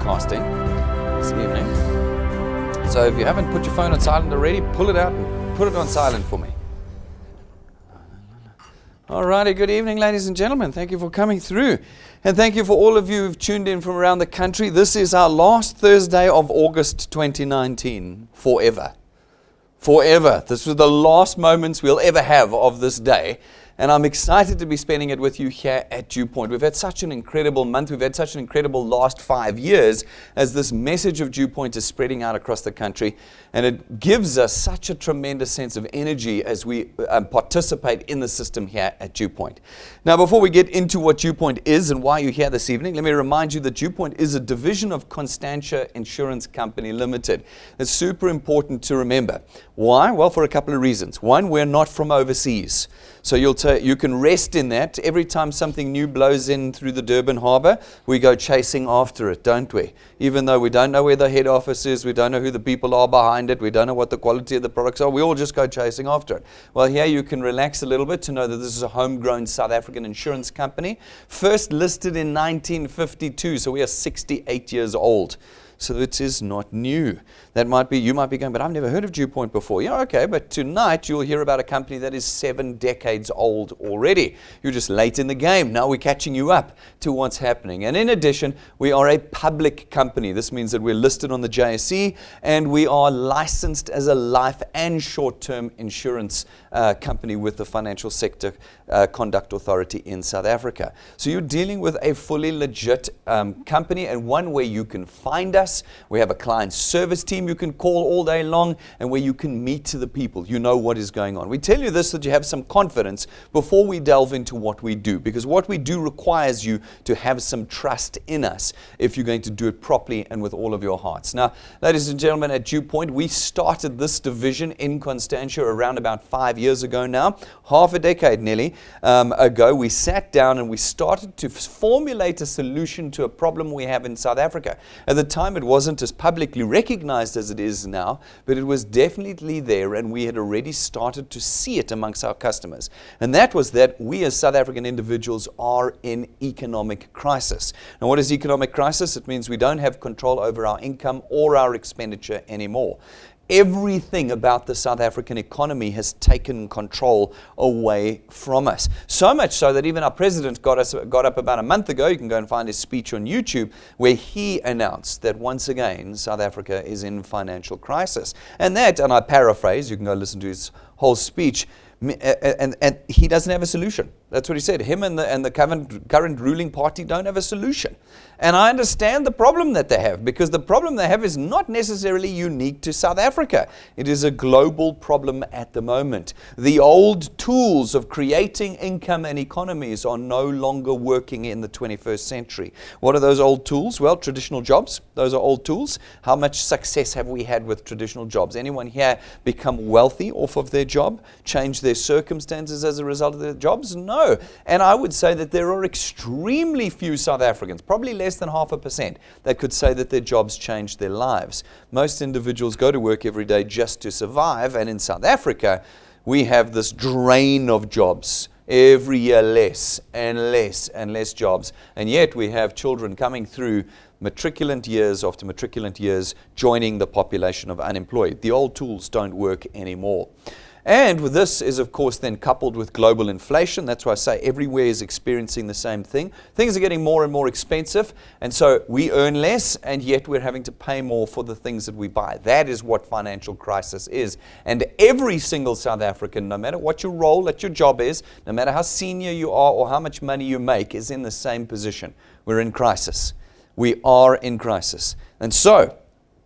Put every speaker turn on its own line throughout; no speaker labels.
broadcasting this evening. So if you haven't put your phone on silent already, pull it out and put it on silent for me. Alrighty, good evening, ladies and gentlemen. Thank you for coming through. And thank you for all of you who've tuned in from around the country. This is our last Thursday of August 2019, forever. Forever. This was the last moments we'll ever have of this day. And I'm excited to be spending it with you here at DuePoint. We've had such an incredible month. We've had such an incredible last 5 years as this message of DuePoint is spreading out across the country. And it gives us such a tremendous sense of energy as we participate in the system here at DuePoint. Now, before we get into what DuePoint is and why you're here this evening, let me remind you that DuePoint is a division of Constantia Insurance Company Limited. It's super important to remember. Why? Well, for a couple of reasons. One, we're not from overseas. So you can rest in that. Every time something new blows in through the Durban Harbour, we go chasing after it, don't we? Even though we don't know where the head office is, we don't know who the people are behind it, we don't know what the quality of the products are, we all just go chasing after it. Well, here you can relax a little bit to know that this is a homegrown South African insurance company, first listed in 1952, so we are 68 years old. So it is not new. You might be going, but I've never heard of DuePoint before. Yeah, okay, but tonight you'll hear about a company that is 7 decades old already. You're just late in the game. Now we're catching you up to what's happening. And in addition, we are a public company. This means that we're listed on the JSE and we are licensed as a life and short-term insurance company with the Financial Sector Conduct Authority in South Africa. So you're dealing with a fully legit company and one where you can find us. We have a client service team you can call all day long and where you can meet to the people. You know what is going on. We tell you this so that you have some confidence before we delve into what we do, because what we do requires you to have some trust in us if you're going to do it properly and with all of your hearts. Now, ladies and gentlemen, at DuePoint, we started this division in Constantia around about 5 years ago now, half a decade nearly ago. We sat down and we started to formulate a solution to a problem we have in South Africa. At the time, it wasn't as publicly recognized as it is now, but it was definitely there and we had already started to see it amongst our customers. And that was that we as South African individuals are in economic crisis. Now, what is economic crisis? It means we don't have control over our income or our expenditure anymore. Everything about the South African economy has taken control away from us. So much so that even our president got up about a month ago, you can go and find his speech on YouTube, where he announced that once again, South Africa is in financial crisis. And I paraphrase, you can go listen to his whole speech, and he doesn't have a solution. That's what he said. Him and the current ruling party don't have a solution. And I understand the problem that they have, because the problem they have is not necessarily unique to South Africa. It is a global problem at the moment. The old tools of creating income and economies are no longer working in the 21st century. What are those old tools? Well, traditional jobs. Those are old tools. How much success have we had with traditional jobs? Anyone here become wealthy off of their job? Change their circumstances as a result of their jobs? No. And I would say that there are extremely few South Africans, probably less than 0.5%, that could say that their jobs changed their lives. Most individuals go to work every day just to survive, and in South Africa, we have this drain of jobs. Every year less and less and less jobs. And yet we have children coming through matriculant years after matriculant years joining the population of unemployed. The old tools don't work anymore. And this is, of course, then coupled with global inflation. That's why I say everywhere is experiencing the same thing. Things are getting more and more expensive, and so we earn less, and yet we're having to pay more for the things that we buy. That is what financial crisis is. And every single South African, no matter what your role at your job is, no matter how senior you are or how much money you make, is in the same position. We're in crisis. We are in crisis. And so,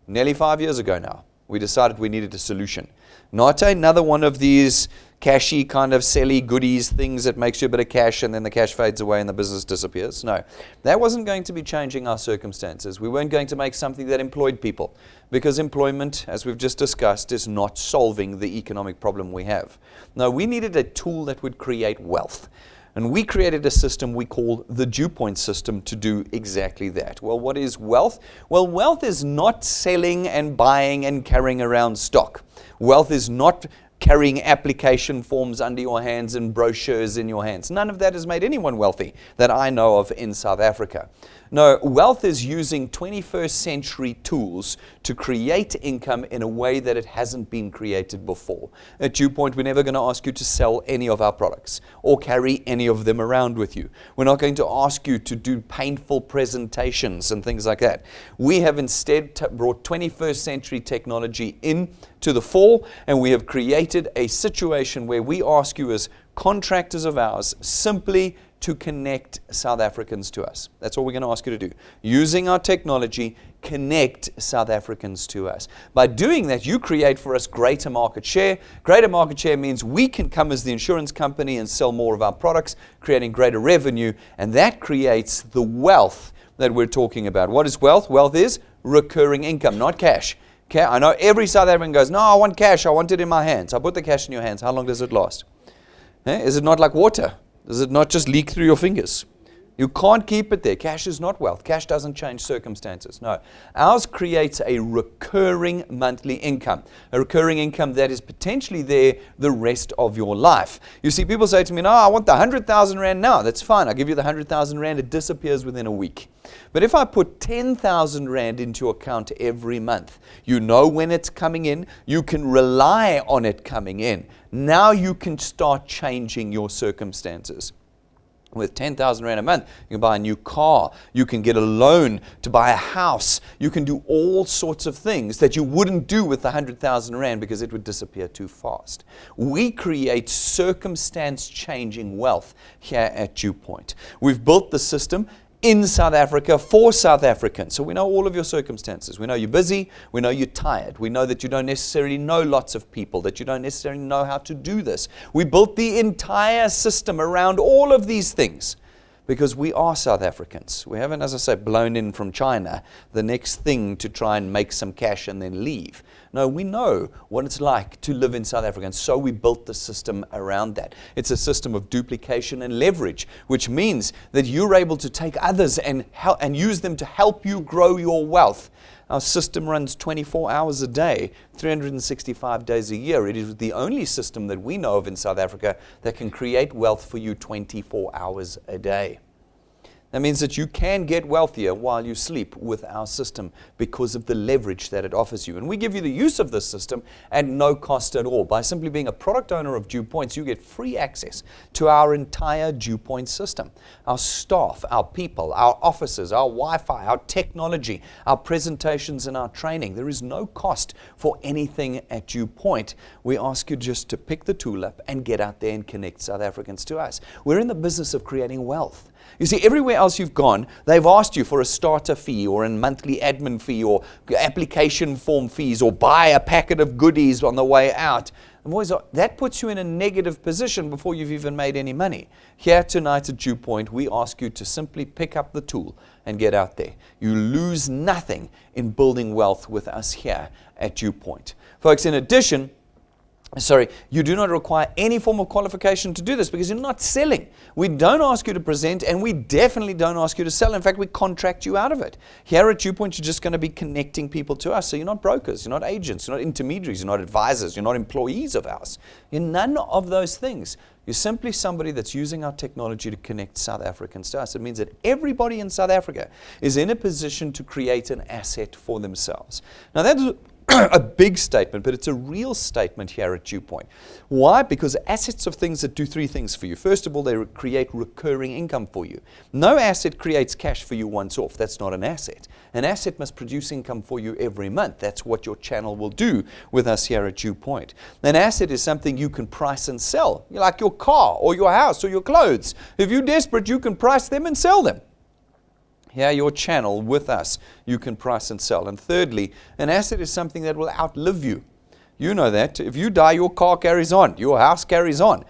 nearly 5 years ago now, we decided we needed a solution. Not another one of these cashy kind of selly goodies things that makes you a bit of cash and then the cash fades away and the business disappears. No, that wasn't going to be changing our circumstances. We weren't going to make something that employed people, because employment, as we've just discussed, is not solving the economic problem we have. No, we needed a tool that would create wealth. And we created a system we call the DuePoint system to do exactly that. Well, what is wealth? Well, wealth is not selling and buying and carrying around stock. Wealth is not carrying application forms under your hands and brochures in your hands. None of that has made anyone wealthy that I know of in South Africa. No, wealth is using 21st century tools to create income in a way that it hasn't been created before. At DuePoint, we're never going to ask you to sell any of our products or carry any of them around with you. We're not going to ask you to do painful presentations and things like that. We have instead brought 21st century technology into the fore, and we have created a situation where we ask you as contractors of ours simply to connect South Africans to us. That's all we're going to ask you to do. Using our technology, connect South Africans to us. By doing that, you create for us greater market share. Greater market share means we can come as the insurance company and sell more of our products, creating greater revenue, and that creates the wealth that we're talking about. What is wealth? Wealth is recurring income, not cash. Okay? I know every South African goes, no, I want cash. I want it in my hands. I put the cash in your hands. How long does it last? Is it not like water? Does it not just leak through your fingers? You can't keep it there. Cash is not wealth. Cash doesn't change circumstances. No. Ours creates a recurring monthly income. A recurring income that is potentially there the rest of your life. You see, people say to me, no, I want the 100,000 Rand now. That's fine. I'll give you the 100,000 Rand. It disappears within a week. But if I put 10,000 Rand into your account every month, you know when it's coming in. You can rely on it coming in. Now you can start changing your circumstances. With 10,000 Rand a month, you can buy a new car, you can get a loan to buy a house, you can do all sorts of things that you wouldn't do with the 100,000 Rand because it would disappear too fast. We create circumstance-changing wealth here at DuePoint. We've built the system in South Africa for South Africans. So we know all of your circumstances. We know you're busy. We know you're tired. We know that you don't necessarily know lots of people, that you don't necessarily know how to do this. We built the entire system around all of these things because we are South Africans. We haven't, as I say, blown in from China, the next thing to try and make some cash and then leave. No, we know what it's like to live in South Africa, and so we built the system around that. It's a system of duplication and leverage, which means that you're able to take others and use them to help you grow your wealth. Our system runs 24 hours a day, 365 days a year. It is the only system that we know of in South Africa that can create wealth for you 24 hours a day. That means that you can get wealthier while you sleep with our system because of the leverage that it offers you. And we give you the use of this system at no cost at all. By simply being a product owner of DuePoints, you get free access to our entire DuePoint system. Our staff, our people, our offices, our Wi-Fi, our technology, our presentations and our training. There is no cost for anything at DuePoint. We ask you just to pick the tool up and get out there and connect South Africans to us. We're in the business of creating wealth. You see, everywhere else you've gone, they've asked you for a starter fee or a monthly admin fee or application form fees or buy a packet of goodies on the way out. And boys, that puts you in a negative position before you've even made any money. Here tonight at DuePoint, we ask you to simply pick up the tool and get out there. You lose nothing in building wealth with us here at DuePoint. Folks, in addition, you do not require any form of qualification to do this because you're not selling. We don't ask you to present, and we definitely don't ask you to sell. In fact, we contract you out of it. Here at DuePoint, you're just going to be connecting people to us. So you're not brokers, you're not agents, you're not intermediaries, you're not advisors, you're not employees of ours. You're none of those things. You're simply somebody that's using our technology to connect South Africans to us. It means that everybody in South Africa is in a position to create an asset for themselves. Now, that's a big statement, but it's a real statement here at DuePoint. Why? Because assets are things that do three things for you. First of all, they create recurring income for you. No asset creates cash for you once off. That's not an asset. An asset must produce income for you every month. That's what your channel will do with us here at DuePoint. An asset is something you can price and sell, like your car or your house or your clothes. If you're desperate, you can price them and sell them. Here, your channel with us, you can price and sell. And thirdly, an asset is something that will outlive you. You know that. If you die, your car carries on. Your house carries on.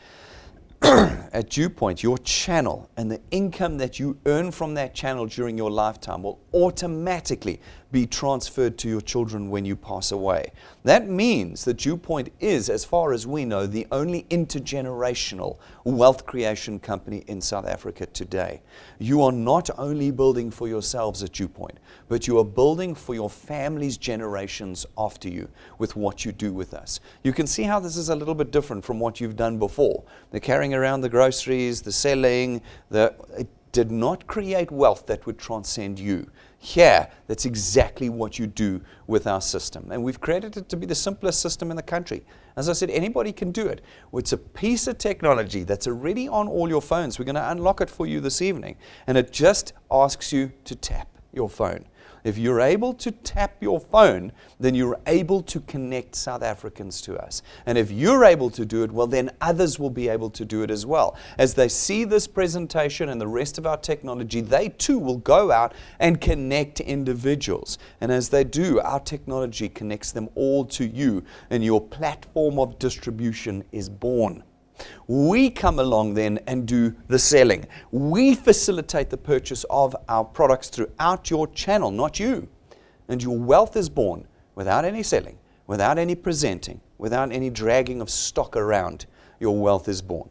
At DuePoint, your channel and the income that you earn from that channel during your lifetime will automatically be transferred to your children when you pass away. That means that DuePoint is, as far as we know, the only intergenerational wealth creation company in South Africa today. You are not only building for yourselves at DuePoint, but you are building for your family's generations after you with what you do with us. You can see how this is a little bit different from what you've done before. The carrying around the groceries, the selling, it did not create wealth that would transcend you. Here, that's exactly what you do with our system. And we've created it to be the simplest system in the country. As I said, anybody can do it. It's a piece of technology that's already on all your phones. We're going to unlock it for you this evening. And it just asks you to tap your phone. If you're able to tap your phone, then you're able to connect South Africans to us. And if you're able to do it, well, then others will be able to do it as well. As they see this presentation and the rest of our technology, they too will go out and connect individuals. And as they do, our technology connects them all to you, and your platform of distribution is born. We come along then and do the selling. We facilitate the purchase of our products throughout your channel, not you. And your wealth is born without any selling, without any presenting, without any dragging of stock around. Your wealth is born.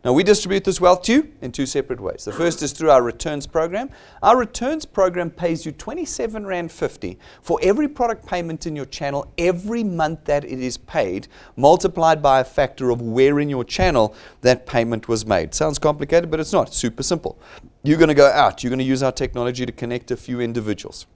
Now, we distribute this wealth to you in two separate ways. The first is through our returns program. Our returns program pays you R27.50 for every product payment in your channel every month that it is paid, multiplied by a factor of where in your channel that payment was made. Sounds complicated, but it's not. It's super simple. You're going to go out. You're going to use our technology to connect a few individuals.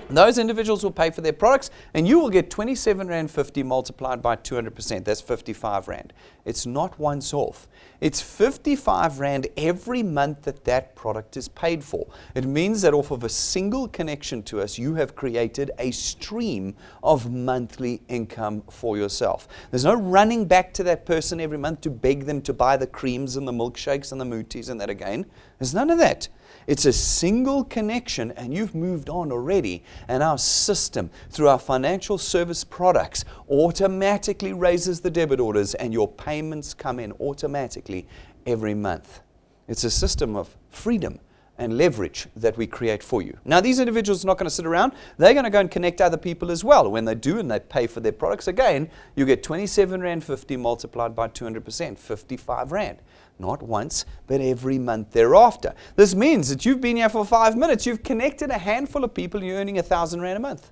Those individuals will pay for their products, and you will get R27.50 multiplied by 200%. That's R55. It's not once off. It's R55 every month that product is paid for. It means that off of a single connection to us, you have created a stream of monthly income for yourself. There's no running back to that person every month to beg them to buy the creams and the milkshakes and the mooties and that again. There's none of that. It's a single connection, and you've moved on already. And our system, through our financial service products, automatically raises the debit orders, and your payments come in automatically every month. It's a system of freedom and leverage that we create for you. Now, these individuals are not going to sit around. They're going to go and connect other people as well. When they do and they pay for their products, again, you get R27.50 multiplied by 200%, R55. Not once, but every month thereafter. This means that you've been here for 5 minutes. You've connected a handful of people, and you're earning R1,000 a month.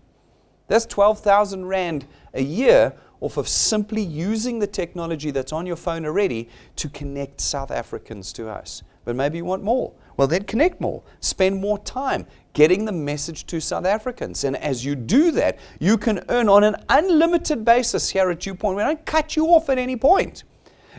That's R12,000 a year off of simply using the technology that's on your phone already to connect South Africans to us. But maybe you want more. Well, then connect more. Spend more time getting the message to South Africans. And as you do that, you can earn on an unlimited basis here at DuePoint. We don't cut you off at any point.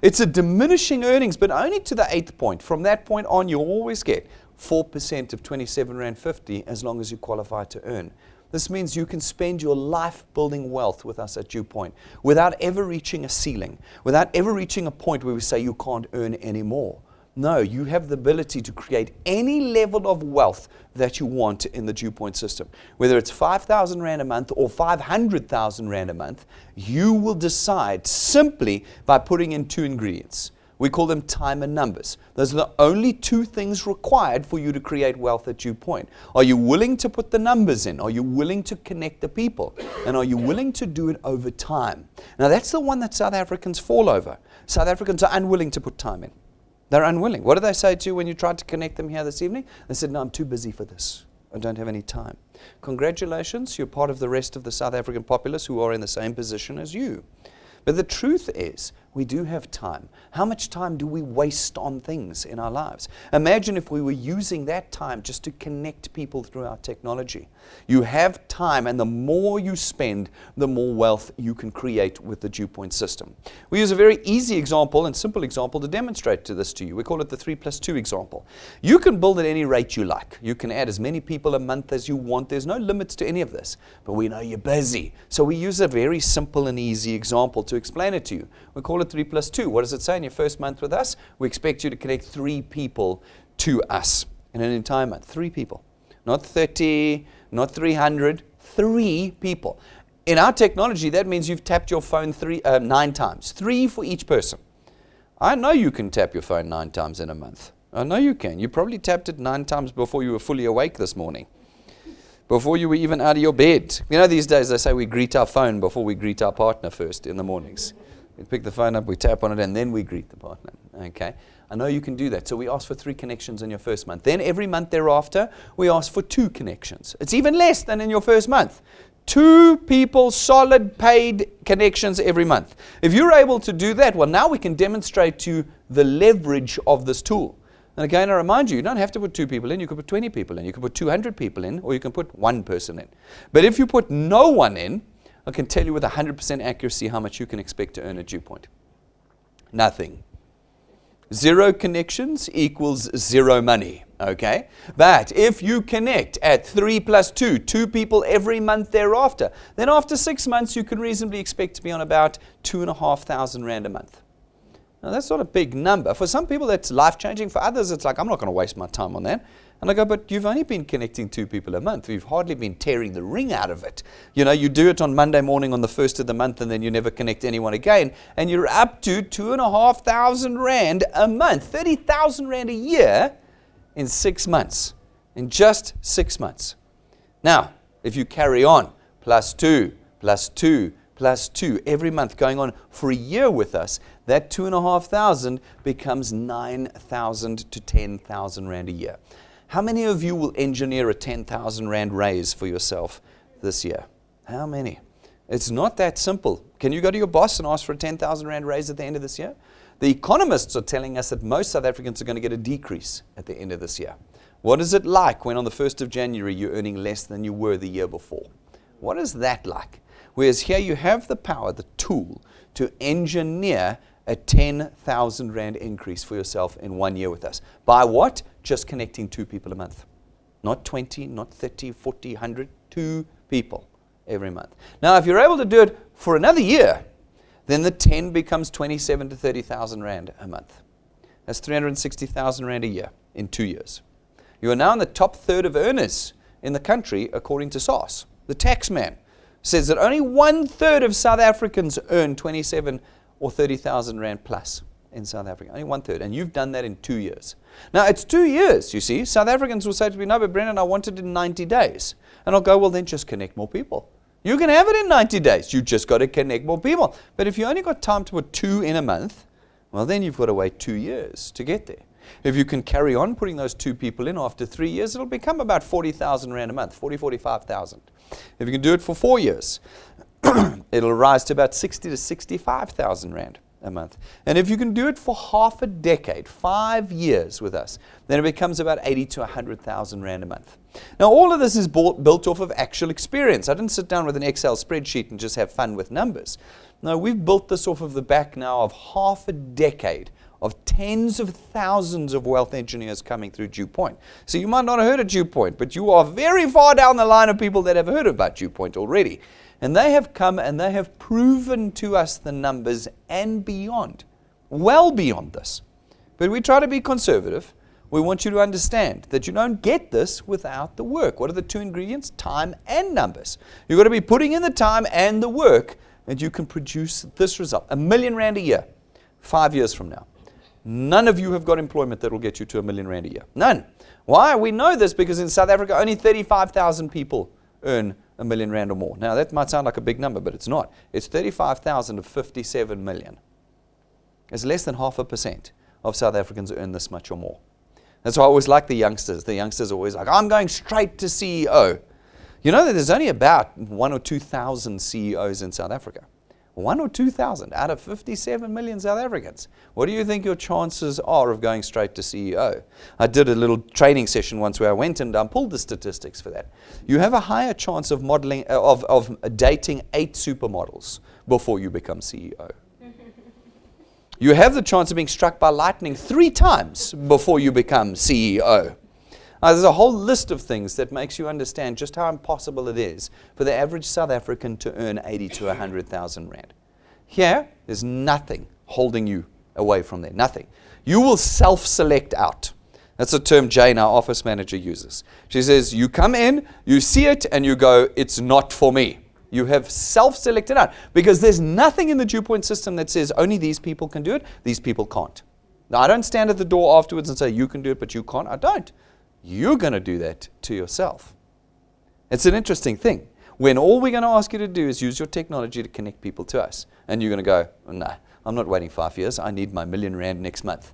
It's a diminishing earnings, but only to the 8th point. From that point on, you'll always get 4% of R27.50 as long as you qualify to earn. This means you can spend your life building wealth with us at DuePoint without ever reaching a ceiling, without ever reaching a point where we say you can't earn anymore. No, you have the ability to create any level of wealth that you want in the DuePoint system. Whether it's R5,000 a month or R500,000 a month, you will decide simply by putting in two ingredients. We call them time and numbers. Those are the only two things required for you to create wealth at DuePoint. Are you willing to put the numbers in? Are you willing to connect the people? And are you willing to do it over time? Now, that's the one that South Africans fall over. South Africans are unwilling to put time in. They're unwilling. What did they say to you when you tried to connect them here this evening? They said, no, I'm too busy for this. I don't have any time. Congratulations, you're part of the rest of the South African populace who are in the same position as you. But the truth is, we do have time. How much time do we waste on things in our lives? Imagine if we were using that time just to connect people through our technology. You have time, and the more you spend, the more wealth you can create with the DuePoint system. We use a very easy example and simple example to demonstrate this to you. We call it the 3+2 example. You can build at any rate you like. You can add as many people a month as you want. There's no limits to any of this. But we know you're busy. So we use a very simple and easy example to explain it to you. We call it 3+2. What does it say in your first month with us? We expect you to connect 3 people to us in an entire month. 3 people. Not 30, not 300, 3 people. In our technology, that means you've tapped your phone 9 times. 3 for each person. I know you can tap your phone 9 times in a month. I know you can. You probably tapped it 9 times before you were fully awake this morning. before you were even out of your bed. You know, these days they say we greet our phone before we greet our partner first in the mornings. We pick the phone up, we tap on it, and then we greet the partner. Okay? I know you can do that. So we ask for 3 connections in your first month. Then every month thereafter, we ask for 2 connections. It's even less than in your first month. 2 people, solid, paid connections every month. If you're able to do that, well, now we can demonstrate to you the leverage of this tool. And again, I remind you, you don't have to put 2 people in. You could put 20 people in. You could put 200 people in, or you can put 1 person in. But if you put no one in, I can tell you with 100% accuracy how much you can expect to earn at DuePoint. Nothing. 0 connections equals 0 money, okay? But if you connect at 3 plus 2, 2 people every month thereafter, then after 6 months you can reasonably expect to be on about 2,500 Rand a month. Now that's not a big number. For some people that's life-changing. For others it's like, I'm not going to waste my time on that. And I go, but you've only been connecting 2 people a month. You've hardly been tearing the ring out of it. You know, you do it on Monday morning on the 1st of the month and then you never connect anyone again. And you're up to 2,500 Rand a month, 30,000 Rand a year in 6 months. In just 6 months. Now, if you carry on, plus 2, plus 2, plus 2 every month going on for a year with us, that 2,500 becomes 9,000 to 10,000 Rand a year. How many of you will engineer a 10,000 Rand raise for yourself this year? How many? It's not that simple. Can you go to your boss and ask for a 10,000 Rand raise at the end of this year? The economists are telling us that most South Africans are going to get a decrease at the end of this year. What is it like when on the 1st of January you're earning less than you were the year before? What is that like? Whereas here you have the power, the tool, to engineer a 10,000 Rand increase for yourself in 1 year with us. By what? Just connecting 2 people a month. Not 20, not 30, 40, 100, 2 people every month. Now, if you're able to do it for another year, then the 10 becomes 27 to 30,000 Rand a month. That's 360,000 Rand a year in 2 years. You are now in the top third of earners in the country, according to SARS. The tax man says that only 1/3 of South Africans earn 27 or 30,000 Rand plus in South Africa. Only 1/3. And you've done that in 2 years. Now, it's 2 years, you see. South Africans will say to me, no, but Brendan, I want it in 90 days. And I'll go, well, then just connect more people. You can have it in 90 days. You just got to connect more people. But if you only got time to put 2 in a month, well, then you've got to wait 2 years to get there. If you can carry on putting those 2 people in after 3 years, it'll become about 40,000 Rand a month, 45,000. If you can do it for 4 years, it'll rise to about 60 to 65,000 Rand a month. And if you can do it for half a decade, 5 years with us, then it becomes about 80 to 100,000 Rand a month. Now, all of this is built off of actual experience. I didn't sit down with an Excel spreadsheet and just have fun with numbers. No, we've built this off of the back now of half a decade of tens of thousands of wealth engineers coming through DuePoint. So you might not have heard of DuePoint, but you are very far down the line of people that have heard about DuePoint already. And they have come and they have proven to us the numbers and beyond, well beyond this. But we try to be conservative. We want you to understand that you don't get this without the work. What are the 2 ingredients? Time and numbers. You've got to be putting in the time and the work, and you can produce this result. 1 million Rand a year, 5 years from now. None of you have got employment that will get you to 1 million Rand a year. None. Why? We know this because in South Africa, only 35,000 people earn 1 million Rand or more. Now, that might sound like a big number, but it's not. It's 35,000 of 57 million. It's less than 0.5% of South Africans earn this much or more. That's why I always like the youngsters. The youngsters are always like, I'm going straight to CEO. You know that there's only about 1,000 or 2,000 CEOs in South Africa. 1 or 2,000 out of 57 million South Africans. What do you think your chances are of going straight to CEO? I did a little training session once where I went and pulled the statistics for that. You have a higher chance of modeling of dating 8 supermodels before you become CEO. You have the chance of being struck by lightning 3 times before you become CEO. There's a whole list of things that makes you understand just how impossible it is for the average South African to earn 80 to 100,000 Rand. Here, there's nothing holding you away from there, nothing. You will self-select out. That's a term Jane, our office manager, uses. She says, you come in, you see it, and you go, it's not for me. You have self-selected out because there's nothing in the DuePoint system that says only these people can do it, these people can't. Now, I don't stand at the door afterwards and say, you can do it, but you can't. I don't. You're going to do that to yourself. It's an interesting thing. When all we're going to ask you to do is use your technology to connect people to us. And you're going to go, oh, no, I'm not waiting 5 years. I need my R1,000,000 next month.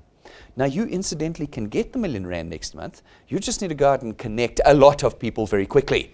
Now, you incidentally can get the R1,000,000 next month. You just need to go out and connect a lot of people very quickly.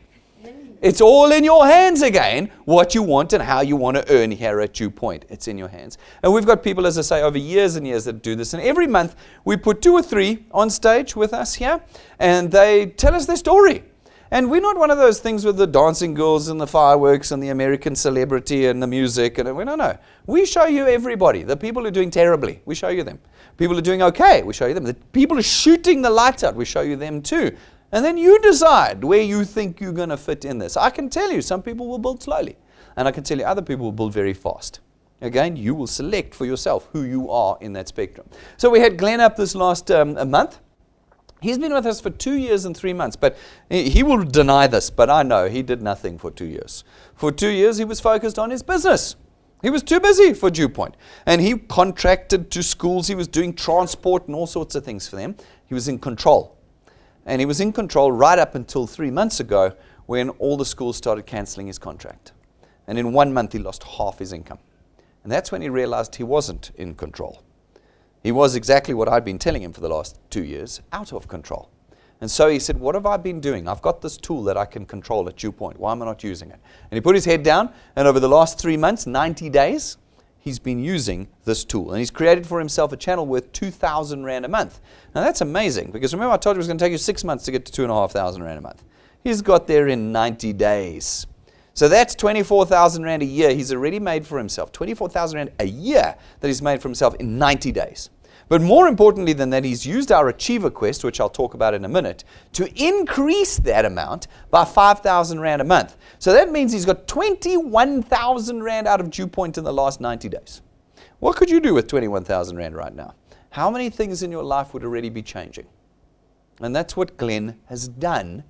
It's all in your hands again, what you want and how you want to earn here at DuePoint. It's in your hands. And we've got people, as I say, over years and years that do this. And every month we put 2 or 3 on stage with us here, and they tell us their story. And we're not one of those things with the dancing girls and the fireworks and the American celebrity and the music. And we don't know. We show you everybody. The people who are doing terribly, we show you them. People who are doing okay, we show you them. The people who are shooting the lights out, we show you them too. And then you decide where you think you're going to fit in this. I can tell you, some people will build slowly. And I can tell you other people will build very fast. Again, you will select for yourself who you are in that spectrum. So we had Glenn up this last month. He's been with us for 2 years and 3 months. But he will deny this, but I know he did nothing for 2 years. For 2 years, he was focused on his business. He was too busy for DuePoint. And he contracted to schools. He was doing transport and all sorts of things for them. He was in control. And he was in control right up until 3 months ago when all the schools started canceling his contract. And in 1 month, he lost half his income. And that's when he realized he wasn't in control. He was exactly what I'd been telling him for the last 2 years, out of control. And so he said, what have I been doing? I've got this tool that I can control at DuePoint. Why am I not using it? And he put his head down, and over the last 3 months, 90 days, he's been using this tool. And he's created for himself a channel worth 2,000 Rand a month. Now that's amazing, because remember I told you it was going to take you 6 months to get to 2,500 Rand a month. He's got there in 90 days. So that's 24,000 Rand a year he's already made for himself. 24,000 Rand a year that he's made for himself in 90 days. But more importantly than that, he's used our Achiever Quest, which I'll talk about in a minute, to increase that amount by 5,000 Rand a month. So that means he's got 21,000 Rand out of DuePoint in the last 90 days. What could you do with 21,000 Rand right now? How many things in your life would already be changing? And that's what Glenn has done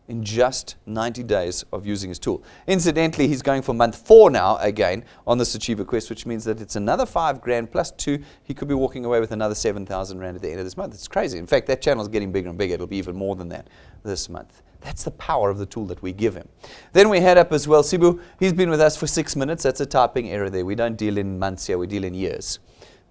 in just 90 days of using his tool. Incidentally, he's going for month 4 now again on this Achiever Quest, which means that it's another 5 grand plus 2. He could be walking away with another 7,000 Rand at the end of this month. It's crazy. In fact, that channel is getting bigger and bigger. It'll be even more than that this month. That's the power of the tool that we give him. Then we had up as well Sibu. He's been with us for 6 minutes. That's a typing error there. We don't deal in months here. We deal in years.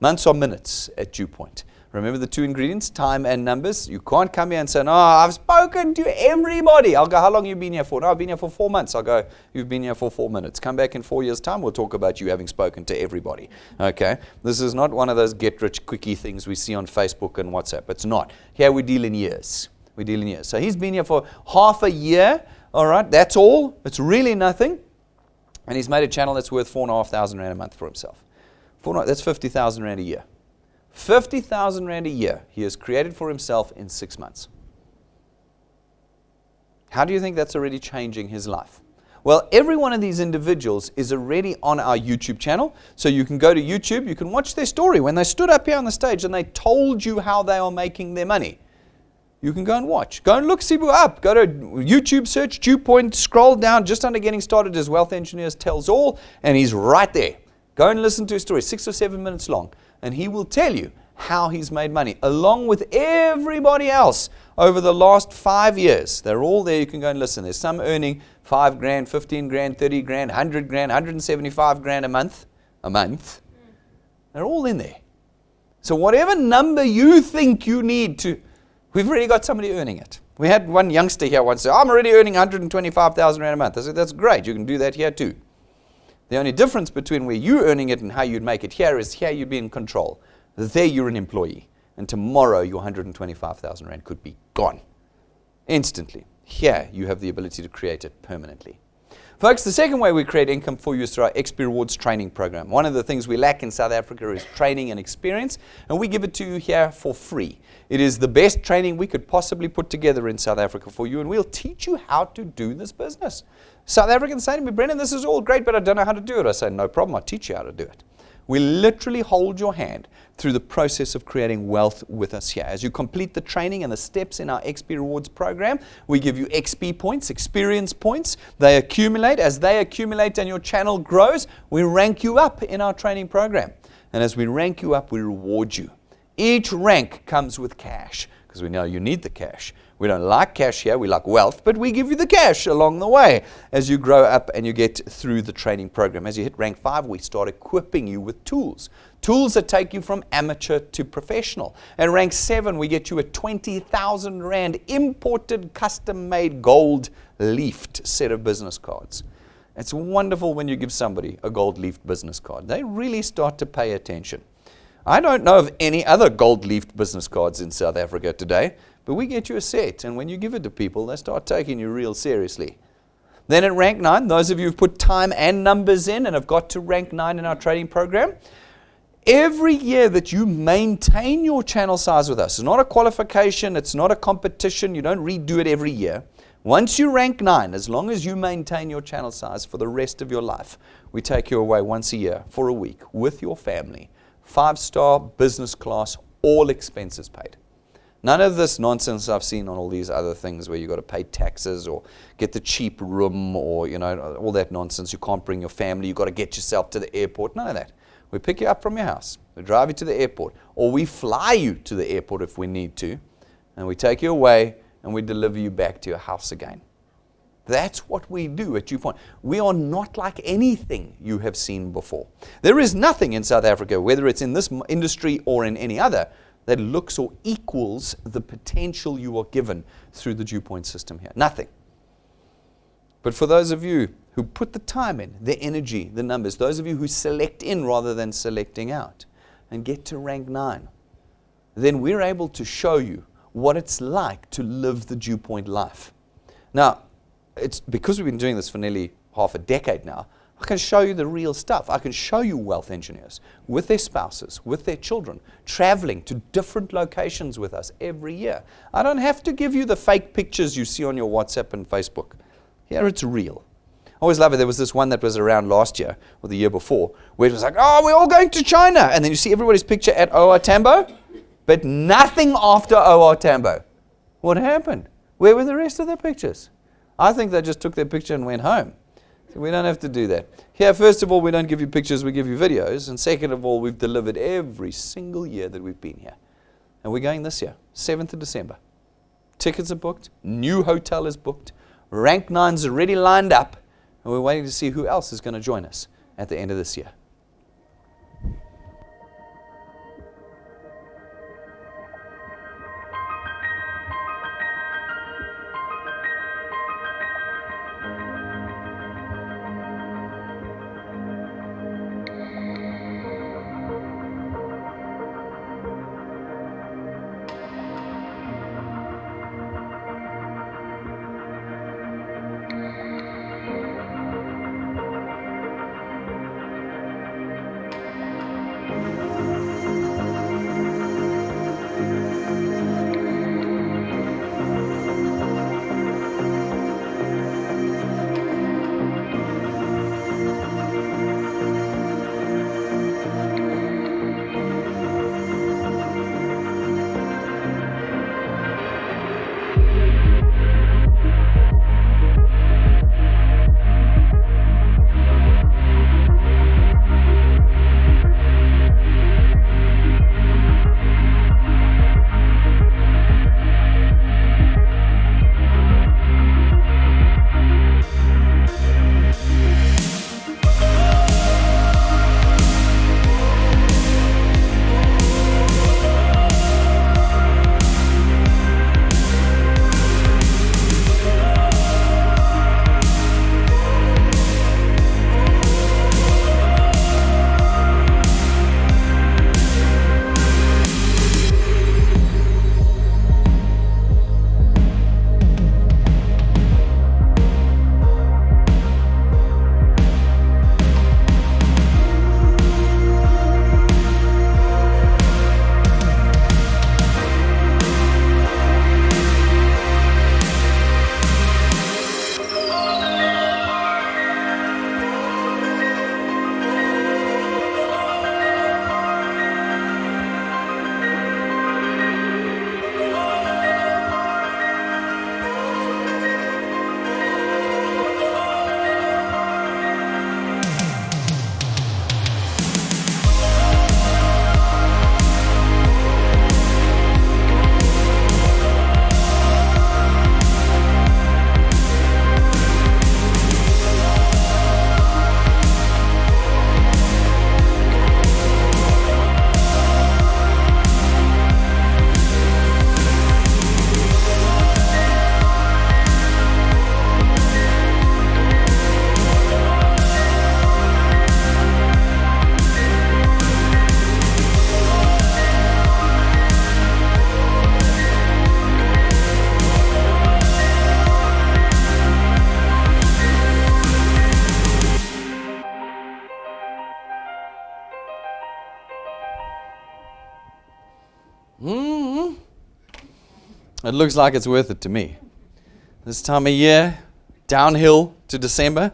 Months are minutes at DuePoint. Remember the 2 ingredients, time and numbers. You can't come here and say, no, I've spoken to everybody. I'll go, how long have you been here for? No, I've been here for 4 months. I'll go, you've been here for 4 minutes. Come back in 4 years' time. We'll talk about you having spoken to everybody. Okay? This is not one of those get-rich-quickie things we see on Facebook and WhatsApp. It's not. Here we deal in years. We deal in years. So he's been here for half a year. All right? That's all. It's really nothing. And he's made a channel that's worth 4,500 Rand a month for himself. That's 50,000 Rand a year. 50,000 Rand a year he has created for himself in 6 months. How do you think that's already changing his life? Well, every one of these individuals is already on our YouTube channel. So you can go to YouTube, you can watch their story. When they stood up here on the stage and they told you how they are making their money, you can go and watch. Go and look Sibu up. Go to YouTube, search DuePoint, scroll down just under Getting Started as Wealth Engineers Tells All, and he's right there. Go and listen to his story, 6 or 7 minutes long. And he will tell you how he's made money, along with everybody else over the last 5 years. They're all there. You can go and listen. There's some earning 5 grand, 15 grand, 30 grand, 100 grand, 175 grand a month. They're all in there. So whatever number you think you need to, we've already got somebody earning it. We had one youngster here once say, I'm already earning 125,000 Rand a month. I said, that's great. You can do that here too. The only difference between where you're earning it and how you'd make it here is here you'd be in control. There you're an employee. And tomorrow your 125,000 Rand could be gone. Instantly. Here you have the ability to create it permanently. Folks, the second way we create income for you is through our XP Rewards training program. One of the things we lack in South Africa is training and experience, and we give it to you here for free. It is the best training we could possibly put together in South Africa for you, and we'll teach you how to do this business. South Africans say to me, Brendan, this is all great, but I don't know how to do it. I say, no problem, I'll teach you how to do it. We literally hold your hand through the process of creating wealth with us here. As you complete the training and the steps in our XP Rewards program, we give you XP points, experience points. They accumulate. As they accumulate and your channel grows, we rank you up in our training program. And as we rank you up, we reward you. Each rank comes with cash, because we know you need the cash. We don't like cash here, we like wealth, but we give you the cash along the way as you grow up and you get through the training program. As you hit rank 5, we start equipping you with tools. Tools that take you from amateur to professional. At rank 7, we get you a 20,000 Rand imported, custom-made, gold-leafed set of business cards. It's wonderful when you give somebody a gold-leafed business card. They really start to pay attention. I don't know of any other gold-leafed business cards in South Africa today, but we get you a set, and when you give it to people, they start taking you real seriously. Then at rank 9, those of you who've put time and numbers in and have got to rank 9 in our training program, every year that you maintain your channel size with us, it's not a qualification, it's not a competition, you don't redo it every year. Once you rank 9, as long as you maintain your channel size for the rest of your life, we take you away once a year for a week with your family. 5-star, business class, all expenses paid. None of this nonsense I've seen on all these other things where you've got to pay taxes or get the cheap room or, all that nonsense. You can't bring your family. You've got to get yourself to the airport. None of that. We pick you up from your house. We drive you to the airport. Or we fly you to the airport if we need to. And we take you away and we deliver you back to your house again. That's what we do at DuePoint. We are not like anything you have seen before. There is nothing in South Africa, whether it's in this industry or in any other, that looks or equals the potential you are given through the DuePoint system here. Nothing. But for those of you who put the time in, the energy, the numbers, those of you who select in rather than selecting out and get to rank 9, then we're able to show you what it's like to live the DuePoint life. Now, it's because we've been doing this for nearly half a decade now, I can show you the real stuff. I can show you wealth engineers with their spouses, with their children, traveling to different locations with us every year. I don't have to give you the fake pictures you see on your WhatsApp and Facebook. Here it's real. I always love it. There was this one that was around last year or the year before where it was like, oh, we're all going to China. And then you see everybody's picture at OR Tambo, but nothing after OR Tambo. What happened? Where were the rest of the pictures? I think they just took their picture and went home. So we don't have to do that. Here, first of all, we don't give you pictures, we give you videos. And second of all, we've delivered every single year that we've been here. And we're going this year, 7th of December. Tickets are booked. New hotel is booked. Rank 9's already lined up. And we're waiting to see who else is going to join us at the end of this year. It looks like it's worth it to me. This time of year, downhill to December.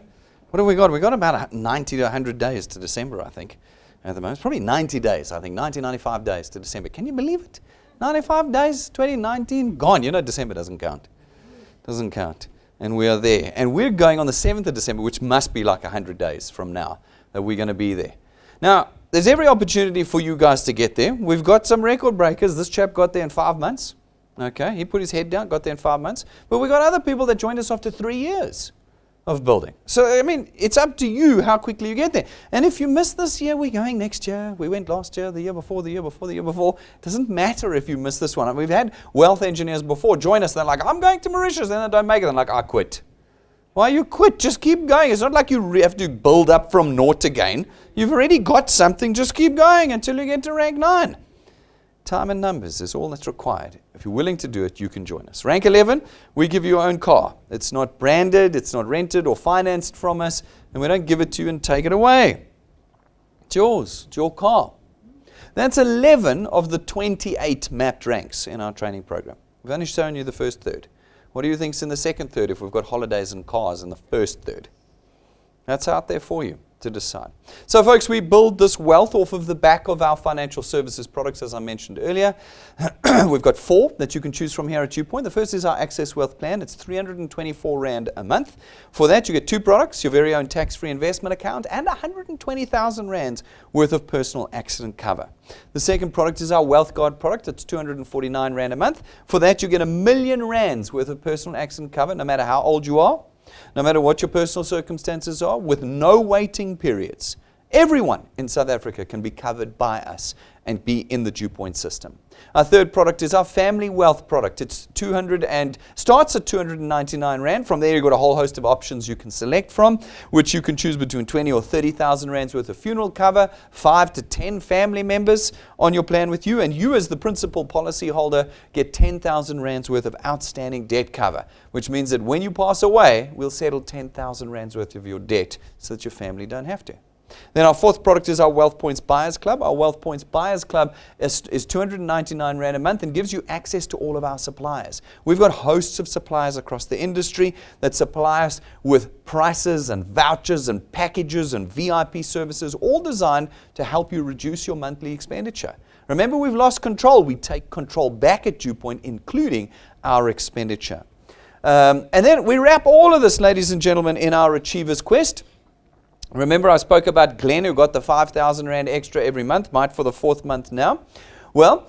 What have we got? We've got about 90 to 100 days to December, I think, at the moment. It's probably 90 days, I think, 90, 95 days to December. Can you believe it? 95 days, 2019, gone. You know December doesn't count. Doesn't count. And we are there. And we're going on the 7th of December, which must be like 100 days from now that we're going to be there. Now, there's every opportunity for you guys to get there. We've got some record breakers. This chap got there in 5 months. Okay, he put his head down, got there in 5 months. But we've got other people that joined us after 3 years of building. So, I mean, it's up to you how quickly you get there. And if you miss this year, we're going next year. We went last year, the year before, the year before, the year before. It doesn't matter if you miss this one. We've had wealth engineers before join us. They're like, I'm going to Mauritius. And they don't make it. They're like, I quit. Why you quit? Just keep going. It's not like you have to build up from naught again. You've already got something. Just keep going until you get to rank 9. Time and numbers is all that's required. If you're willing to do it, you can join us. Rank 11, we give you your own car. It's not branded, it's not rented or financed from us, and we don't give it to you and take it away. It's yours. It's your car. That's 11 of the 28 mapped ranks in our training program. We've only shown you the first third. What do you think's in the second third if we've got holidays and cars in the first third? That's out there for you to decide. So folks, we build this wealth off of the back of our financial services products, as I mentioned earlier. We've got 4 that you can choose from here at DuePoint. The first is our Access Wealth Plan. It's 324 Rand a month. For that, you get 2 products, your very own tax-free investment account, and 120,000 Rands worth of personal accident cover. The second product is our Wealth Guard product. It's 249 Rand a month. For that, you get 1 million Rands worth of personal accident cover, no matter how old you are, no matter what your personal circumstances are, with no waiting periods. Everyone in South Africa can be covered by us and be in the DuePoint system. Our third product is our Family Wealth product. It's starts at 299 Rand. From there, you've got a whole host of options you can select from, which you can choose between 20 or 30,000 Rands worth of funeral cover, 5 to 10 family members on your plan with you, and you as the principal policy holder get 10,000 Rands worth of outstanding debt cover, which means that when you pass away, we'll settle 10,000 Rands worth of your debt so that your family don't have to. Then our fourth product is our Wealth Points Buyers Club. Our Wealth Points Buyers Club is 299 Rand a month and gives you access to all of our suppliers. We've got hosts of suppliers across the industry that supply us with prices and vouchers and packages and VIP services, all designed to help you reduce your monthly expenditure. Remember, we've lost control. We take control back at DuePoint, including our expenditure. And then we wrap all of this, ladies and gentlemen, in our Achievers Quest. Remember I spoke about Glenn, who got the 5,000 Rand extra every month, might for the 4th month now. Well,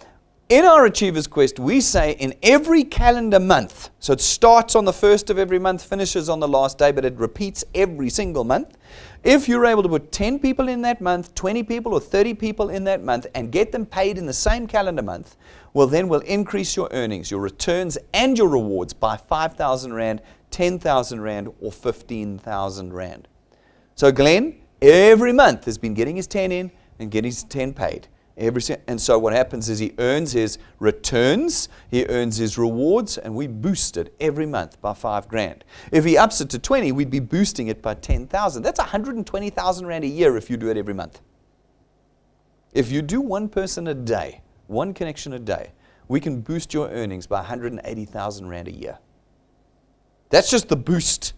in our Achievers Quest, we say in every calendar month, so it starts on the 1st of every month, finishes on the last day, but it repeats every single month. If you're able to put 10 people in that month, 20 people or 30 people in that month, and get them paid in the same calendar month, well, then we'll increase your earnings, your returns, and your rewards by 5,000 Rand, 10,000 Rand, or 15,000 Rand. So Glenn, every month, has been getting his 10 in and getting his 10 paid. And so what happens is he earns his returns, he earns his rewards, and we boost it every month by 5 grand. If he ups it to 20, we'd be boosting it by 10,000. That's 120,000 Rand a year if you do it every month. If you do one person a day, one connection a day, we can boost your earnings by 180,000 Rand a year. That's just the boost.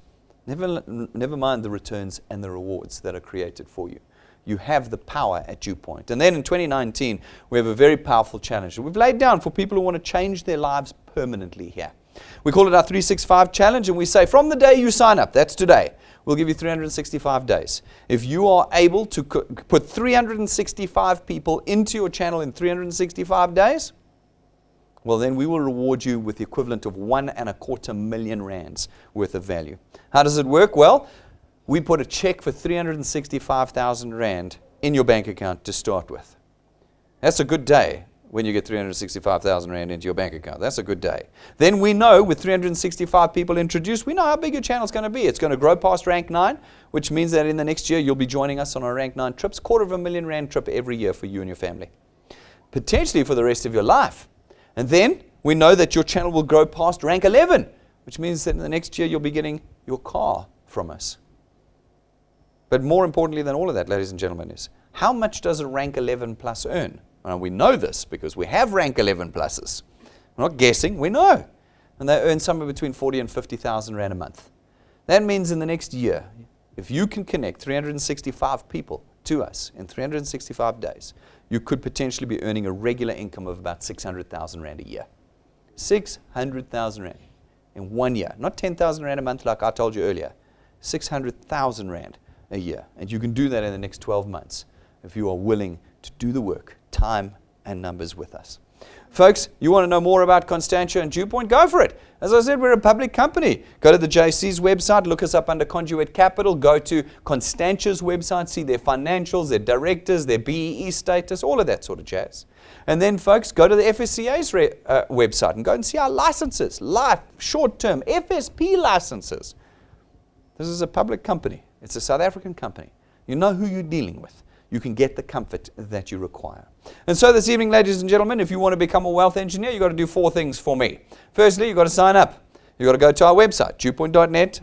Never mind the returns and the rewards that are created for you. You have the power at DuePoint. And then in 2019, we have a very powerful challenge that we've laid down for people who want to change their lives permanently here. We call it our 365 challenge, and we say from the day you sign up, that's today, we'll give you 365 days. If you are able to put 365 people into your channel in 365 days, well, then we will reward you with the equivalent of 1.25 million Rands worth of value. How does it work? Well, we put a check for 365,000 Rand in your bank account to start with. That's a good day when you get 365,000 Rand into your bank account. That's a good day. Then we know with 365 people introduced, we know how big your channel is going to be. It's going to grow past rank 9, which means that in the next year you'll be joining us on our rank 9 trips, 250,000 Rand trip every year for you and your family. Potentially for the rest of your life. And then we know that your channel will grow past rank 11, which means that in the next year you'll be getting your car from us. But more importantly than all of that, ladies and gentlemen, is how much does a rank 11 plus earn? And we know this because we have rank 11 pluses. We're not guessing, we know. And they earn somewhere between 40 and 50,000 Rand a month. That means in the next year, if you can connect 365 people to us in 365 days, you could potentially be earning a regular income of about 600,000 Rand a year. 600,000 Rand in 1 year. Not 10,000 Rand a month like I told you earlier. 600,000 Rand a year. And you can do that in the next 12 months if you are willing to do the work, time and numbers with us. Folks, you want to know more about Constantia and DuePoint? Go for it. As I said, we're a public company. Go to the JC's website, look us up under Conduit Capital, go to Constantia's website, see their financials, their directors, their BEE status, all of that sort of jazz. And then, folks, go to the FSCA's website and go and see our licenses, life, short-term, FSP licenses. This is a public company. It's a South African company. You know who you're dealing with. You can get the comfort that you require. And so this evening, ladies and gentlemen, if you want to become a wealth engineer, you've got to do 4 things for me. Firstly, you've got to sign up. You've got to go to our website, dewpoint.net,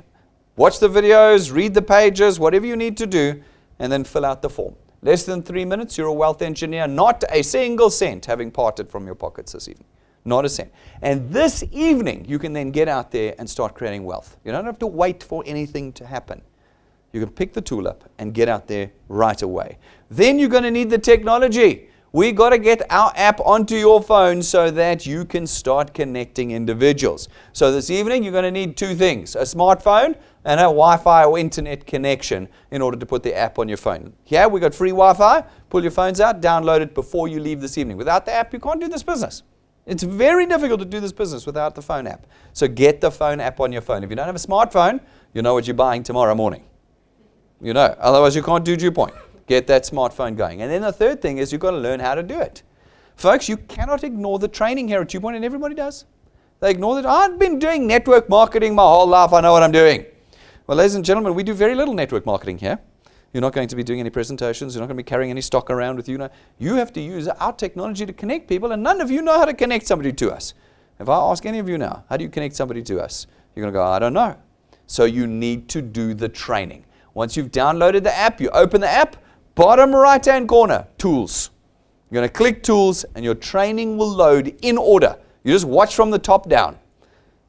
watch the videos, read the pages, whatever you need to do, and then fill out the form. Less than 3 minutes, you're a wealth engineer, not a single cent having parted from your pockets this evening. Not a cent. And this evening, you can then get out there and start creating wealth. You don't have to wait for anything to happen. You can pick the tool up and get out there right away. Then you're going to need the technology. We got to get our app onto your phone so that you can start connecting individuals. So this evening, you're going to need 2 things, a smartphone and a Wi-Fi or internet connection in order to put the app on your phone. Here, we got free Wi-Fi. Pull your phones out, download it before you leave this evening. Without the app, you can't do this business. It's very difficult to do this business without the phone app. So get the phone app on your phone. If you don't have a smartphone, you know what you're buying tomorrow morning. You know, otherwise you can't do DuePoint. Get that smartphone going. And then the third thing is you've got to learn how to do it. Folks, you cannot ignore the training here at DuePoint, and everybody does. They ignore that. I've been doing network marketing my whole life. I know what I'm doing. Well, ladies and gentlemen, we do very little network marketing here. You're not going to be doing any presentations. You're not going to be carrying any stock around with you. You have to use our technology to connect people, and none of you know how to connect somebody to us. If I ask any of you now, how do you connect somebody to us? You're going to go, I don't know. So you need to do the training. Once you've downloaded the app, you open the app, bottom right-hand corner, Tools. You're going to click Tools, and your training will load in order. You just watch from the top down.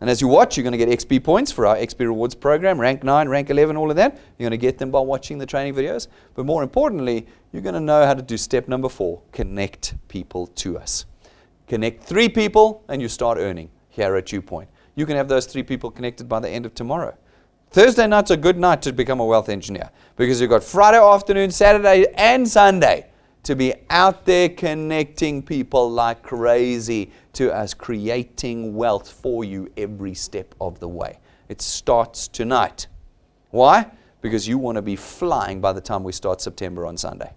And as you watch, you're going to get XP points for our XP Rewards program, rank 9, rank 11, all of that. You're going to get them by watching the training videos. But more importantly, you're going to know how to do step number 4, connect people to us. Connect 3 people, and you start earning here at DuePoint. You can have those 3 people connected by the end of tomorrow. Thursday night's a good night to become a wealth engineer because you've got Friday afternoon, Saturday, and Sunday to be out there connecting people like crazy to us, creating wealth for you every step of the way. It starts tonight. Why? Because you want to be flying by the time we start September on Sunday.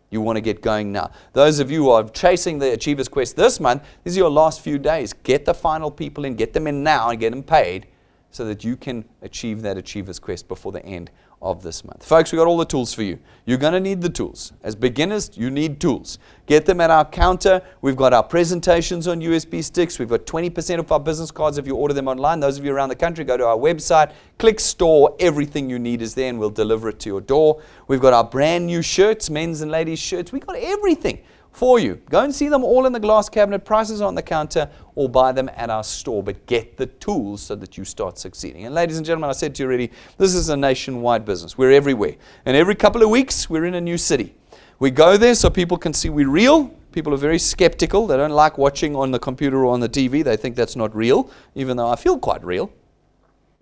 You want to get going now. Those of you who are chasing the Achievers Quest this month, these are your last few days. Get the final people in, get them in now and get them paid, so that you can achieve that Achievers Quest before the end of this month. Folks, we've got all the tools for you. You're going to need the tools. As beginners, you need tools. Get them at our counter. We've got our presentations on USB sticks. We've got 20% of our business cards if you order them online. Those of you around the country, go to our website, click store. Everything you need is there, and we'll deliver it to your door. We've got our brand new shirts, men's and ladies' shirts. We've got everything for you. Go and see them all in the glass cabinet. Prices on the counter, or buy them at our store. But get the tools so that you start succeeding. And ladies and gentlemen, I said to you already, this is a nationwide business. We're everywhere. And every couple of weeks, we're in a new city. We go there so people can see we're real. People are very skeptical. They don't like watching on the computer or on the TV. They think that's not real, even though I feel quite real.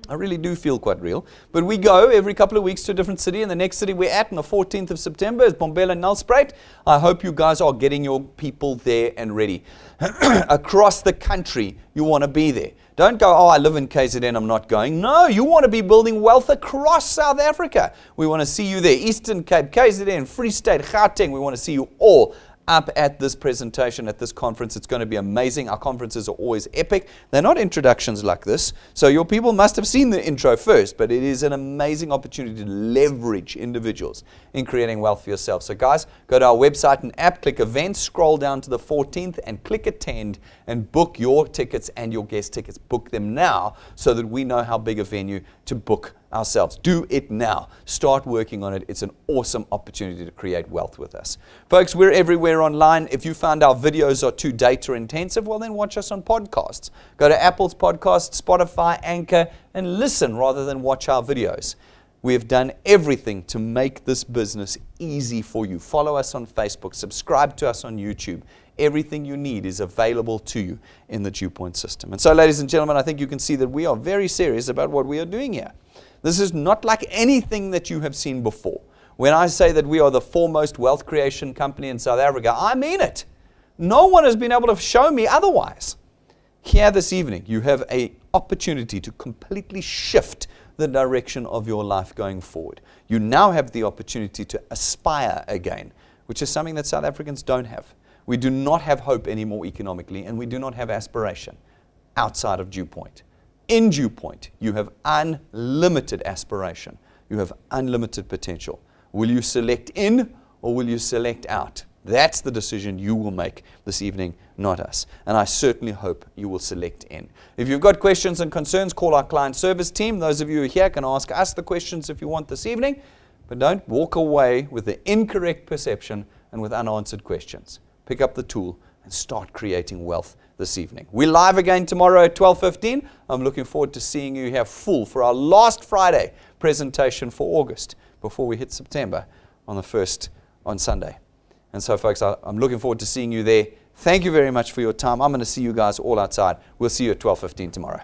I really do feel quite real. But we go every couple of weeks to a different city, and the next city we're at on the 14th of September is Bombela and Nelspruit. I hope you guys are getting your people there and ready. Across the country, you want to be there. Don't go, oh, I live in KZN, I'm not going. No, you want to be building wealth across South Africa. We want to see you there. Eastern Cape, KZN, Free State, Gauteng. We want to see you all up at this presentation, at this conference. It's going to be amazing. Our conferences are always epic. They're not introductions like this, so your people must have seen the intro first, but it is an amazing opportunity to leverage individuals in creating wealth for yourself. So guys, go to our website and app, click events, scroll down to the 14th and click attend and book your tickets and your guest tickets. Book them now so that we know how big a venue to book ourselves. Do it now. Start working on it. It's an awesome opportunity to create wealth with us. Folks, we're everywhere online. If you found our videos are too data intensive, well then watch us on podcasts. Go to Apple's podcast, Spotify, Anchor, and listen rather than watch our videos. We have done everything to make this business easy for you. Follow us on Facebook. Subscribe to us on YouTube. Everything you need is available to you in the DuePoint system. And so, ladies and gentlemen, I think you can see that we are very serious about what we are doing here. This is not like anything that you have seen before. When I say that we are the foremost wealth creation company in South Africa, I mean it. No one has been able to show me otherwise. Here this evening, you have an opportunity to completely shift the direction of your life going forward. You now have the opportunity to aspire again, which is something that South Africans don't have. We do not have hope anymore economically, and we do not have aspiration outside of DuePoint. In DuePoint, you have unlimited aspiration. You have unlimited potential. Will you select in or will you select out? That's the decision you will make this evening, not us. And I certainly hope you will select in. If you've got questions and concerns, call our client service team. Those of you who are here can ask us the questions if you want this evening. But don't walk away with the incorrect perception and with unanswered questions. Pick up the tool and start creating wealth this evening. We're live again tomorrow at 12:15. I'm looking forward to seeing you here full for our last Friday presentation for August before we hit September on the 1st on Sunday. And so, folks, I'm looking forward to seeing you there. Thank you very much for your time. I'm going to see you guys all outside. We'll see you at 12:15 tomorrow.